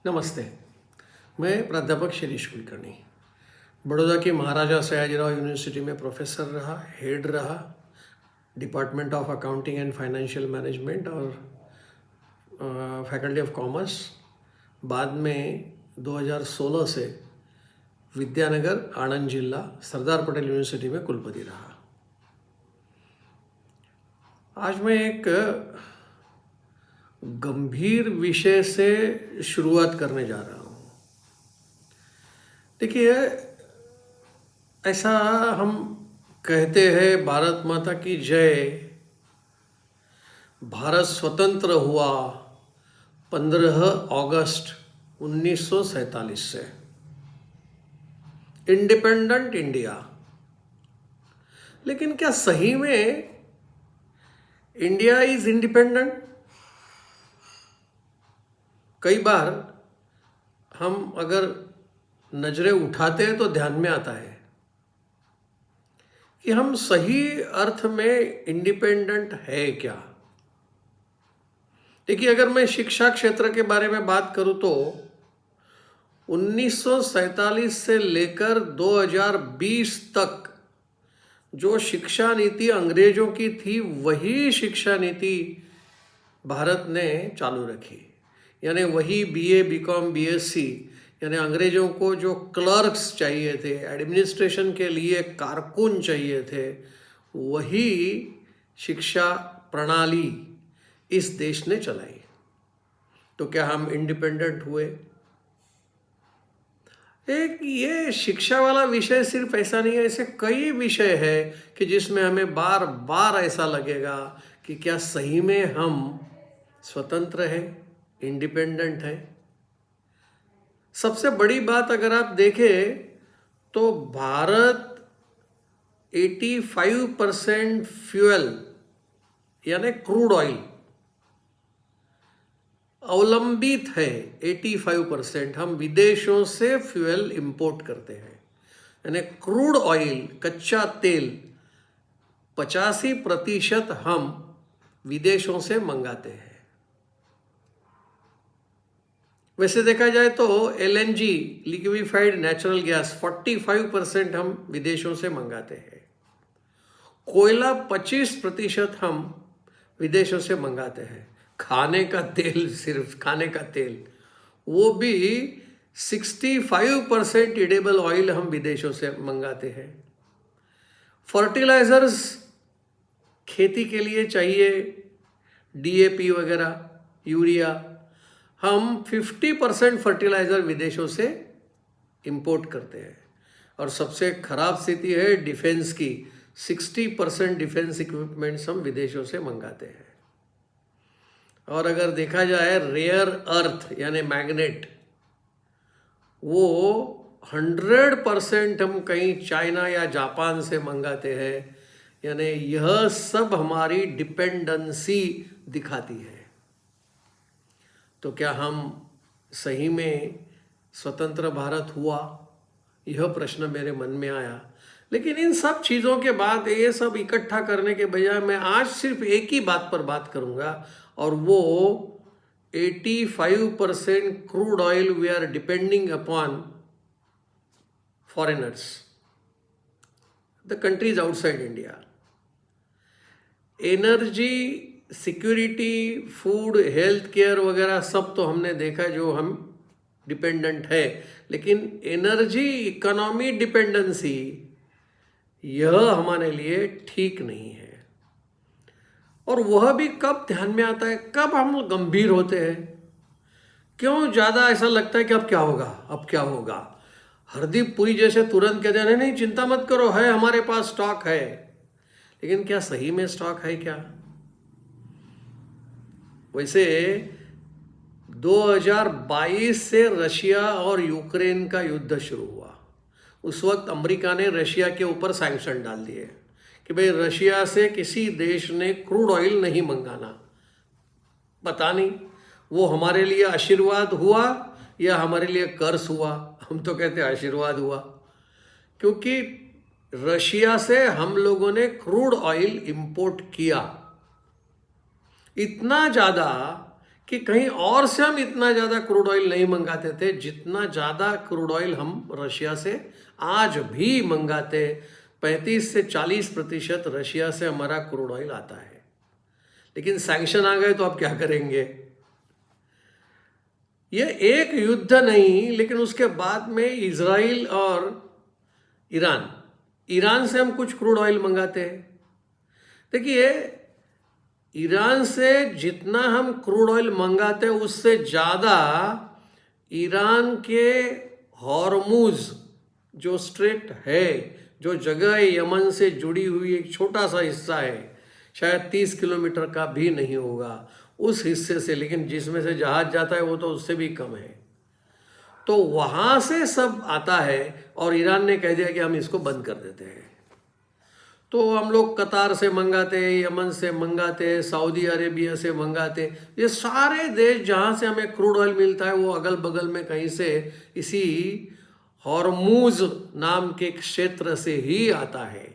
नमस्ते। मैं प्राध्यापक शिरीष कुलकर्णी बड़ौदा की महाराजा सयाजीराव यूनिवर्सिटी में प्रोफेसर रहा, हेड रहा, department of accounting and financial management और फैकल्टी ऑफ कॉमर्स। बाद में 2016 से विद्यानगर आणंद जिला सरदार पटेल यूनिवर्सिटी में कुलपति रहा। आज मैं एक गंभीर विषय से शुरुआत करने जा रहा हूँ। देखिए, ऐसा हम कहते हैं भारत माता की जय, भारत स्वतंत्र हुआ 15 अगस्त 1947 से, इंडिपेंडेंट इंडिया। लेकिन क्या सही में इंडिया इज इंडिपेंडेंट? कई बार हम अगर नजरें उठाते हैं तो ध्यान में आता है कि हम सही अर्थ में इंडिपेंडेंट है क्या। देखिए, अगर मैं शिक्षा क्षेत्र के बारे में बात करूं तो 1947 से लेकर 2020 तक जो शिक्षा नीति अंग्रेजों की थी, वही शिक्षा नीति भारत ने चालू रखी। यानी वही बीए, बीकॉम, बीएससी, यानी अंग्रेजों को जो क्लर्क्स चाहिए थे, एडमिनिस्ट्रेशन के लिए कारकुन चाहिए थे, वही शिक्षा प्रणाली इस देश ने चलाई। तो क्या हम इंडिपेंडेंट हुए? एक ये शिक्षा वाला विषय सिर्फ ऐसा नहीं है, ऐसे कई विषय है कि जिसमें हमें बार बार ऐसा लगेगा कि क्या सही में हम स्वतंत्र हैं, इंडिपेंडेंट है। सबसे बड़ी बात अगर आप देखें तो भारत 85% फ्यूल यानी क्रूड ऑयल अवलंबित है। 85% हम विदेशों से फ्यूल इंपोर्ट करते हैं, यानी क्रूड ऑयल, कच्चा तेल 85% हम विदेशों से मंगाते हैं। वैसे देखा जाए तो एलएनजी, लिक्विफाइड नेचुरल गैस 45% हम विदेशों से मंगाते हैं। कोयला 25% हम विदेशों से मंगाते हैं। खाने का तेल, सिर्फ खाने का तेल, वो भी 65% एडिबल ऑयल हम विदेशों से मंगाते हैं। फर्टिलाइजर्स खेती के लिए चाहिए, डीएपी वगैरह, यूरिया, हम 50% फर्टिलाइजर विदेशों से इंपोर्ट करते हैं। और सबसे खराब स्थिति है डिफेंस की, 60% डिफेंस इक्विपमेंट्स हम विदेशों से मंगाते हैं। और अगर देखा जाए रेयर अर्थ यानी मैग्नेट, वो 100% हम कहीं चाइना या जापान से मंगाते हैं। यानी यह सब हमारी डिपेंडेंसी दिखाती है। तो क्या हम सही में स्वतंत्र भारत हुआ? यह प्रश्न मेरे मन में आया। लेकिन इन सब चीज़ों के बाद ये सब इकट्ठा करने के बजाय मैं आज सिर्फ एक ही बात पर बात करूंगा, और वो 85% crude oil we are depending upon foreigners, the countries outside India. Energy security, food, health care वगैरह सब तो हमने देखा जो हम डिपेंडेंट है। लेकिन एनर्जी इकोनॉमी डिपेंडेंसी, यह हमारे लिए ठीक नहीं है। और वह भी कब ध्यान में आता है, कब हम गंभीर होते हैं। क्यों ज़्यादा ऐसा लगता है कि अब क्या होगा, अब क्या होगा। हरदीप पुरी जैसे तुरंत कहते हैं नहीं चिंता मत करो, है हमारे पास स्टॉक है। लेकिन क्या सही में स्टॉक है क्या? वैसे 2022 से रशिया और यूक्रेन का युद्ध शुरू हुआ। उस वक्त अमेरिका ने रशिया के ऊपर सैंक्शन डाल दिए कि भाई रशिया से किसी देश ने क्रूड ऑयल नहीं मंगाना। पता नहीं वो हमारे लिए आशीर्वाद हुआ या हमारे लिए कर्ज हुआ। हम तो कहते हैं आशीर्वाद हुआ, क्योंकि रशिया से हम लोगों ने क्रूड ऑयल इंपोर्ट किया इतना ज़्यादा कि कहीं और से हम इतना ज़्यादा क्रूड ऑयल नहीं मंगाते थे जितना ज़्यादा क्रूड ऑयल हम रशिया से आज भी मंगाते। 35 से 40% रशिया से हमारा क्रूड ऑयल आता है। लेकिन सैंक्शन आ गए तो अब क्या करेंगे? ये एक युद्ध नहीं, लेकिन उसके बाद में इजराइल और ईरान से हम कुछ क्रूड ऑयल मंगाते हैं। देखिए, ईरान से जितना हम क्रूड ऑयल मंगाते हैं उससे ज़्यादा ईरान के हॉर्मुज जो स्ट्रेट है, जो जगह यमन से जुड़ी हुई एक छोटा सा हिस्सा है, शायद 30 किलोमीटर का भी नहीं होगा उस हिस्से से, लेकिन जिसमें से जहाज जाता है वो तो उससे भी कम है, तो वहाँ से सब आता है। और ईरान ने कह दिया कि हम इसको बंद कर देते हैं। तो हम लोग कतार से मंगाते, यमन से मंगाते, सऊदी अरेबिया से मंगाते। ये सारे देश जहाँ से हमें क्रूड ऑयल मिलता है वो अगल बगल में कहीं से इसी हॉर्मुज नाम के क्षेत्र से ही आता है।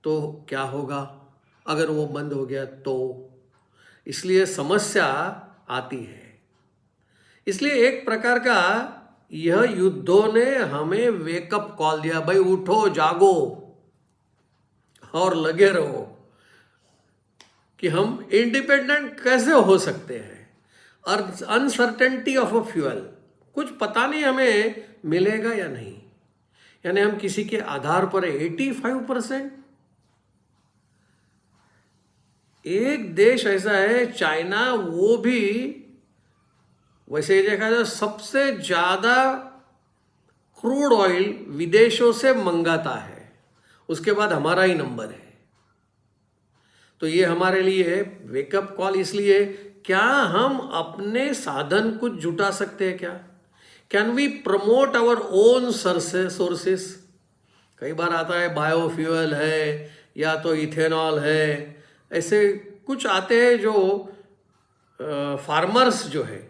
तो क्या होगा अगर वो बंद हो गया तो? इसलिए समस्या आती है। इसलिए एक प्रकार का यह युद्धों ने हमें वेकअप कॉल दिया, भाई उठो, जागो और लगे रहो कि हम इंडिपेंडेंट कैसे हो सकते हैं। और अनसर्टेनिटी ऑफ अ फ्यूअल, कुछ पता नहीं हमें मिलेगा या नहीं, यानी हम किसी के आधार पर 85%। एक देश ऐसा है चाइना, वो भी वैसे देखा जाए सबसे ज्यादा क्रूड ऑयल विदेशों से मंगाता है, उसके बाद हमारा ही नंबर है। तो ये हमारे लिए वेकअप कॉल। इसलिए क्या हम अपने साधन कुछ जुटा सकते हैं क्या? Can we promote our own sources? कई बार आता है बायोफ्यूल है या तो इथेनॉल है, ऐसे कुछ आते हैं जो फार्मर्स जो है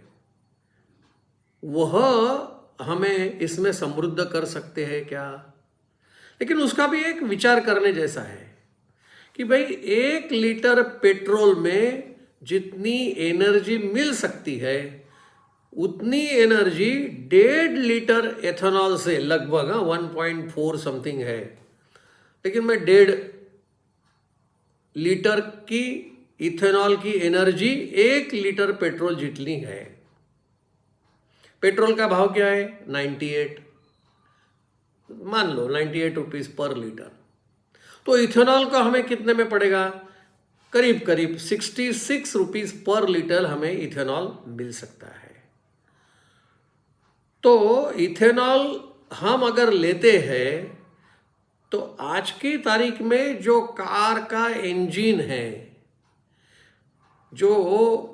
वह हमें इसमें समृद्ध कर सकते हैं क्या? लेकिन उसका भी एक विचार करने जैसा है कि भाई 1 लीटर पेट्रोल में जितनी एनर्जी मिल सकती है उतनी एनर्जी 1.5 लीटर एथेनॉल से लगभग 1.4 समथिंग है। लेकिन मैं 1.5 लीटर की इथेनॉल की एनर्जी 1 लीटर पेट्रोल जितनी है। पेट्रोल का भाव क्या है? 98, मान लो 98 रुपीज पर लीटर। तो इथेनॉल का हमें कितने में पड़ेगा? करीब करीब 66 रुपीज पर लीटर हमें इथेनॉल मिल सकता है। तो इथेनॉल हम अगर लेते हैं तो आज की तारीख में जो कार का इंजन है, जो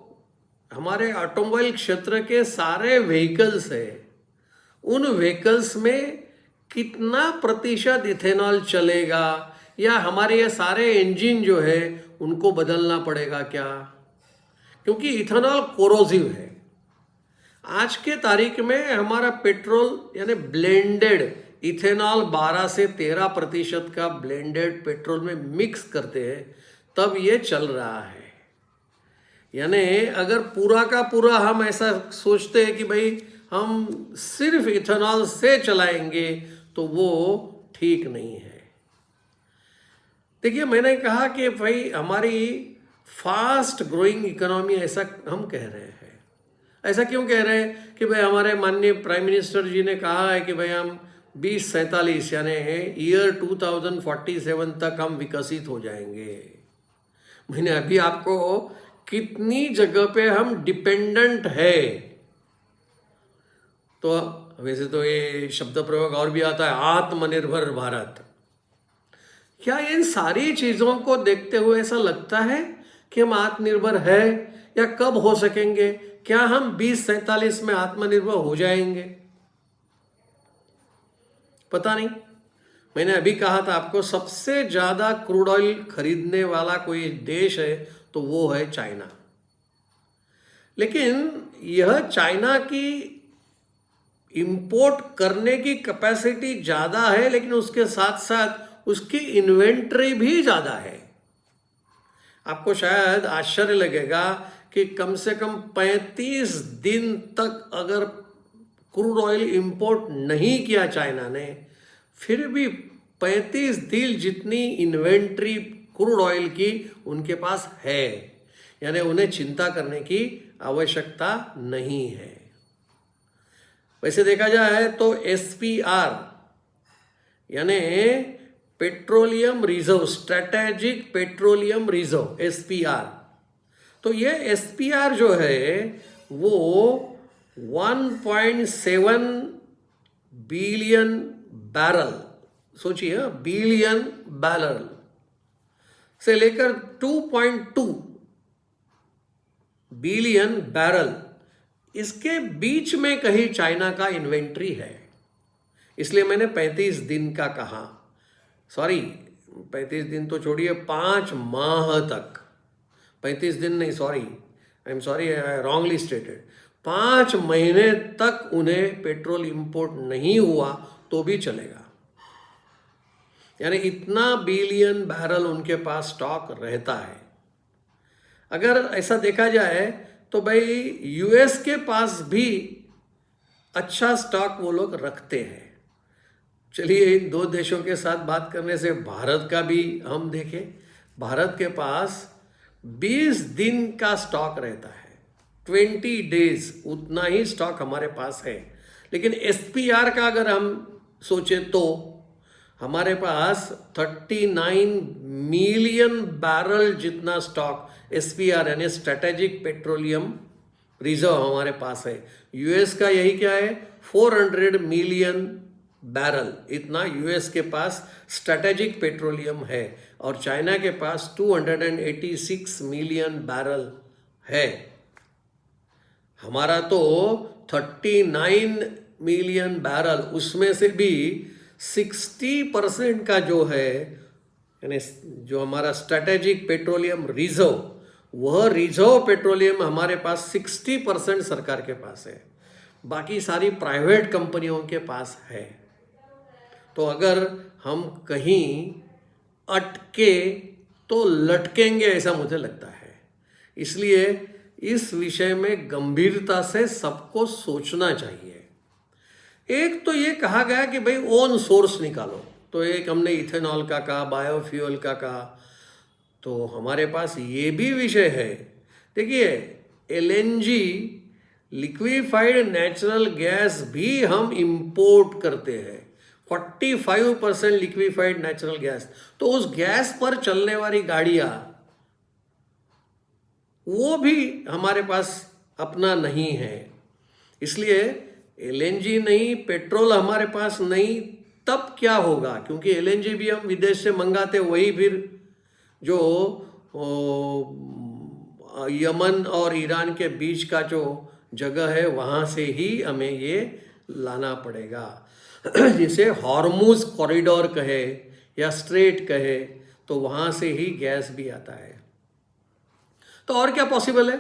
हमारे ऑटोमोबाइल क्षेत्र के सारे व्हीकल्स है, उन व्हीकल्स में कितना प्रतिशत इथेनॉल चलेगा, या हमारे ये सारे इंजन जो है उनको बदलना पड़ेगा क्या? क्योंकि इथेनॉल कोरोसिव है। आज के तारीख में हमारा पेट्रोल यानी ब्लेंडेड इथेनॉल 12 से 13% का ब्लेंडेड पेट्रोल में मिक्स करते हैं, तब ये चल रहा है। यानी अगर पूरा का पूरा हम ऐसा सोचते हैं कि भाई हम सिर्फ इथेनॉल से चलाएंगे तो वो ठीक नहीं है। देखिए, मैंने कहा कि भाई हमारी फास्ट ग्रोइंग इकोनॉमी, ऐसा हम कह रहे हैं। ऐसा क्यों कह रहे हैं कि भाई हमारे माननीय प्राइम मिनिस्टर जी ने कहा है कि भाई हम 2047 यानी ईयर 2047 तक हम विकसित हो जाएंगे। मैंने अभी आपको कितनी जगह पे हम डिपेंडेंट है, तो वैसे तो ये शब्द प्रयोग और भी आता है, आत्मनिर्भर भारत। क्या इन सारी चीजों को देखते हुए ऐसा लगता है कि हम आत्मनिर्भर है, या कब हो सकेंगे? क्या हम 2047 में आत्मनिर्भर हो जाएंगे? पता नहीं। मैंने अभी कहा था आपको, सबसे ज्यादा क्रूड ऑयल खरीदने वाला कोई देश है तो वो है चाइना। लेकिन यह चाइना की इंपोर्ट करने की कैपेसिटी ज्यादा है, लेकिन उसके साथ साथ उसकी इन्वेंट्री भी ज्यादा है। आपको शायद आश्चर्य लगेगा कि कम से कम 35 दिन तक अगर क्रूड ऑयल इंपोर्ट नहीं किया चाइना ने, फिर भी 35 दिन जितनी इन्वेंट्री क्रूड ऑयल की उनके पास है, यानी उन्हें चिंता करने की आवश्यकता नहीं है। वैसे देखा जाए तो SPR यानी petroleum reserve, strategic petroleum reserve, SPR, तो ये SPR जो है वो 1.7 बिलियन बैरल, सोचिए बिलियन बैरल से लेकर 2.2 बिलियन बैरल, इसके बीच में कहीं चाइना का इन्वेंट्री है। इसलिए मैंने 35 दिन का कहा, सॉरी 35 दिन तो छोड़िए, 5 माह तक, 35 दिन नहीं, sorry, I am sorry, wrongly stated, 5 महीने तक उन्हें पेट्रोल इंपोर्ट नहीं हुआ तो भी चलेगा, यानी इतना बिलियन बैरल उनके पास स्टॉक रहता है। अगर ऐसा देखा जाए तो भाई US के पास भी अच्छा स्टॉक वो लोग रखते हैं। चलिए इन दो देशों के साथ बात करने से भारत का भी हम देखें। भारत के पास 20 दिन का स्टॉक रहता है, 20 डेज, उतना ही स्टॉक हमारे पास है। लेकिन SPR का अगर हम सोचें तो हमारे पास 39 मिलियन बैरल जितना स्टॉक SPR यानी स्ट्रेटेजिक पेट्रोलियम रिजर्व हमारे पास है। US का यही क्या है, 400 मिलियन बैरल, इतना US के पास स्ट्रेटेजिक पेट्रोलियम है, और चाइना के पास 286 मिलियन बैरल है। हमारा तो 39 मिलियन बैरल, उसमें से भी 60% का जो है, यानी जो हमारा स्ट्रेटेजिक पेट्रोलियम रिजर्व, वह रिजर्व पेट्रोलियम हमारे पास 60% सरकार के पास है, बाकी सारी प्राइवेट कंपनियों के पास है। तो अगर हम कहीं अटके तो लटकेंगे, ऐसा मुझे लगता है। इसलिए इस विषय में गंभीरता से सबको सोचना चाहिए। एक तो ये कहा गया कि भाई ओन सोर्स निकालो, तो एक हमने इथेनॉल का कहा, बायोफ्यूल का कहा, तो हमारे पास ये भी विषय है। देखिए LNG, लिक्विफाइड नेचुरल गैस भी हम इंपोर्ट करते हैं, 45% लिक्विफाइड नेचुरल गैस। तो उस गैस पर चलने वाली गाड़ियां वो भी हमारे पास अपना नहीं है। इसलिए LNG नहीं, पेट्रोल हमारे पास नहीं, तब क्या होगा? क्योंकि LNG भी हम विदेश से मंगाते, वही फिर जो यमन और ईरान के बीच का जो जगह है वहाँ से ही हमें ये लाना पड़ेगा। जिसे हॉर्मुज कॉरिडोर कहे या स्ट्रेट कहे, तो वहाँ से ही गैस भी आता है। तो और क्या पॉसिबल है?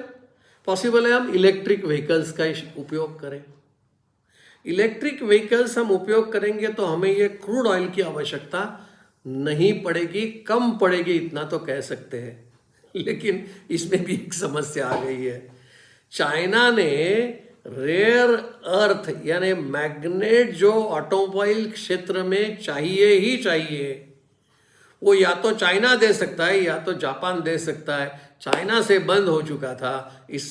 पॉसिबल है हम इलेक्ट्रिक व्हीकल्स का उपयोग करें। इलेक्ट्रिक व्हीकल्स हम उपयोग करेंगे तो हमें ये क्रूड ऑयल की आवश्यकता नहीं पड़ेगी, कम पड़ेगी, इतना तो कह सकते हैं। लेकिन इसमें भी एक समस्या आ गई है। चाइना ने रेयर अर्थ यानी मैग्नेट जो ऑटोमोबाइल क्षेत्र में चाहिए ही चाहिए, वो या तो चाइना दे सकता है या तो जापान दे सकता है। चाइना से बंद हो चुका था इस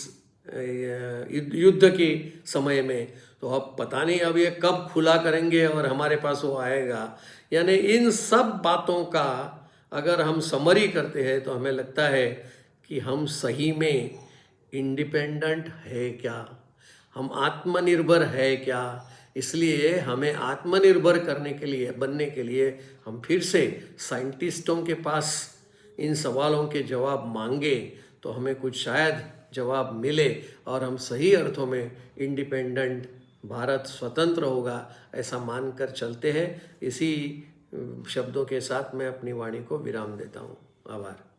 युद्ध के समय में, तो अब पता नहीं अब ये कब खुला करेंगे और हमारे पास वो आएगा। यानी इन सब बातों का अगर हम समरी करते हैं तो हमें लगता है कि हम सही में इंडिपेंडेंट है क्या, हम आत्मनिर्भर है क्या। इसलिए हमें आत्मनिर्भर बनने के लिए हम फिर से साइंटिस्टों के पास इन सवालों के जवाब मांगे तो हमें कुछ शायद जवाब मिले और हम सही अर्थों में इंडिपेंडेंट, भारत स्वतंत्र होगा, ऐसा मानकर चलते हैं। इसी शब्दों के साथ मैं अपनी वाणी को विराम देता हूँ। आभार।